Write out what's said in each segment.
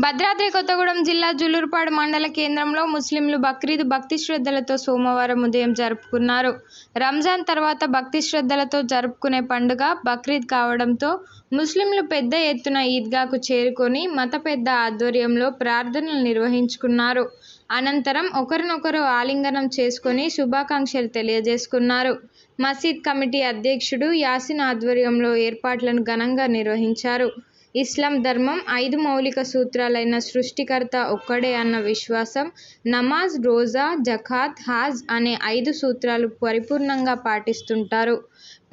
భద్రాద్రి కొత్తగూడెం జిల్లా జులూరుపాడు మండల కేంద్రంలో ముస్లింలు బక్రీద్ భక్తి శ్రద్ధలతో సోమవారం ఉదయం జరుపుకున్నారు. రంజాన్ తర్వాత భక్తి శ్రద్ధలతో జరుపుకునే పండుగ బక్రీద్ కావడంతో ముస్లింలు పెద్ద ఎత్తున ఈద్గాకు చేరుకొని మత పెద్ద ఆధ్వర్యంలో ప్రార్థనలు నిర్వహించుకున్నారు. అనంతరం ఒకరినొకరు ఆలింగనం చేసుకొని శుభాకాంక్షలు తెలియజేసుకున్నారు. మసీద్ కమిటీ అధ్యక్షుడు యాసిన్ ఆధ్వర్యంలో ఏర్పాట్లను ఘనంగా నిర్వహించారు. ఇస్లాం ధర్మం 5 మౌలిక సూత్రాలైన సృష్టికర్త ఒక్కడే అన్న విశ్వాసం, నమాజ్, రోజా, జకాత్, హజ్ అనే 5 సూత్రాలు పరిపూర్ణంగా పాటిస్తుంటారు.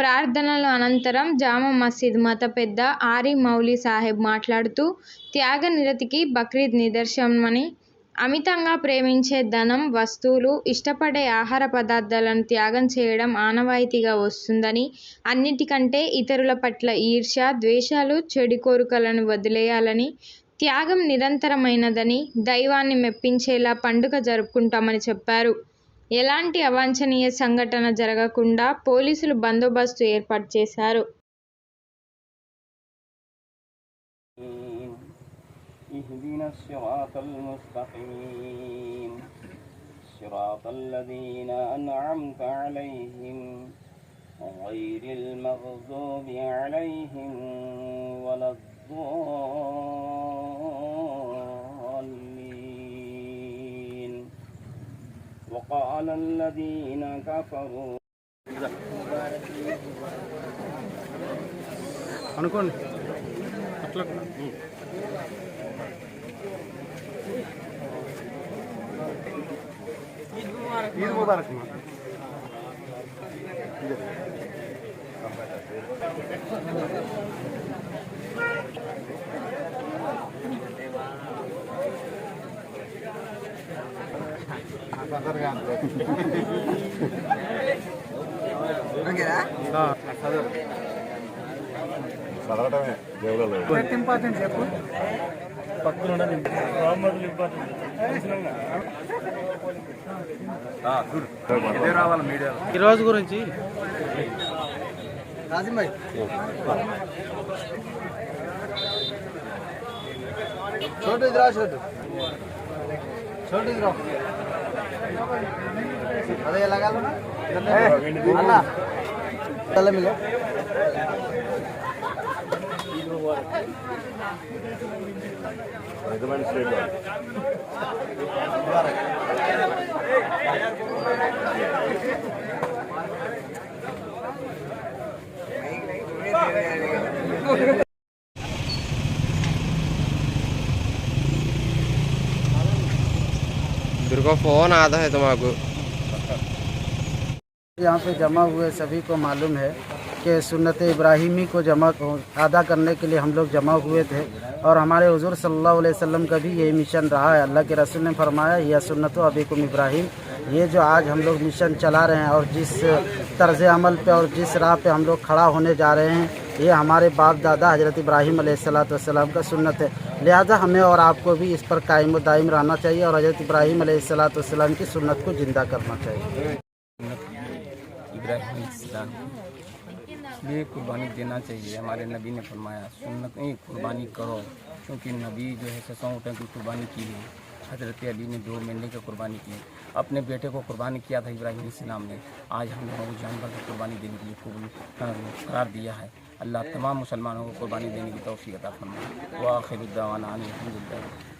ప్రార్థనల అనంతరం జామా మసీద్ మత పెద్ద ఆరి మౌలి సాహెబ్ మాట్లాడుతూ త్యాగ నిరతికి బక్రీద్ నిదర్శనమని, అమితంగా ప్రేమించే ధనం, వస్తువులు, ఇష్టపడే ఆహార పదార్థాలను త్యాగం చేయడం ఆనవాయితీగా వస్తుందని, అన్నిటికంటే ఇతరుల పట్ల ఈర్ష్య, ద్వేషాలు, చెడు కోరికలను వదిలేయాలని, త్యాగం నిరంతరమైనదని, దైవాన్ని మెప్పించేలా పండుగ జరుపుకుంటామని చెప్పారు. ఎలాంటి అవాంఛనీయ సంఘటన జరగకుండా పోలీసులు బందోబస్తు ఏర్పాటు చేశారు. اهدنا الصراط المستقيم صراط الذين أنعمت عليهم غير المغضوب عليهم ولا الضالين وقال الذين كفروا ईद मुबारक। చదవటమే దేవుళ్ళలో ఇంపార్టెంట్ చెప్పు పక్కన ఉన్నది రావాలి మీడియా ఈ రోజు గురించి छोटे इधर छोटे छोटे इधर अरे लगा लो ना अन्ना चल मिलो रेकमेंड स्टेट दुर्गा फोन आता है तुम्हारा। यहाँ पे जमा हुए सभी को मालूम है कि सुन्नत इब्राहिमी को अदा करने के लिए हम लोग जमा हुए थे और हमारे हुजूर सल्लल्लाहु अलैहि वसल्लम का भी यही मिशन रहा है। अल्लाह के रसूल ने फरमाया यह सुन्नत अबीकुम इब्राहिम। ये जो आज हम लोग मिशन चला रहे हैं और जिस तर्ज अमल पे और जिस राह पे हम लोग खड़ा होने जा रहे हैं, ये हमारे बाप दादा हज़रत इब्राहिम अलैहिस्सलाम का सुन्नत है। लिहाजा हमें और आपको भी इस पर कायम दायम रहना चाहिए और हज़रत इब्राहिम अलैहिस्सलाम की सुन्नत को ज़िंदा करना चाहिए। इब्राहिम इसलिए कुर्बानी देना चाहिए। हमारे नबी ने फरमाया सुन्नत नहीं कुर्बानी करो, क्योंकि नबी जो है 600 ऊँटों की कुर्बानी की है। हज़रत अली ने 2 मेंढे की कुर्बानी की, अपने बेटे को कुर्बानी किया था इब्राहिम इस्लाम ने। आज हम लोगों को जानवर की कुर्बानी देने के लिए करार दिया है। अल्लाह तमाम मुसलमानों को कुर्बानी देने की तौफीक अता फरमाए। व आखिर दावाना अनिल हम्दुलिल्लाह।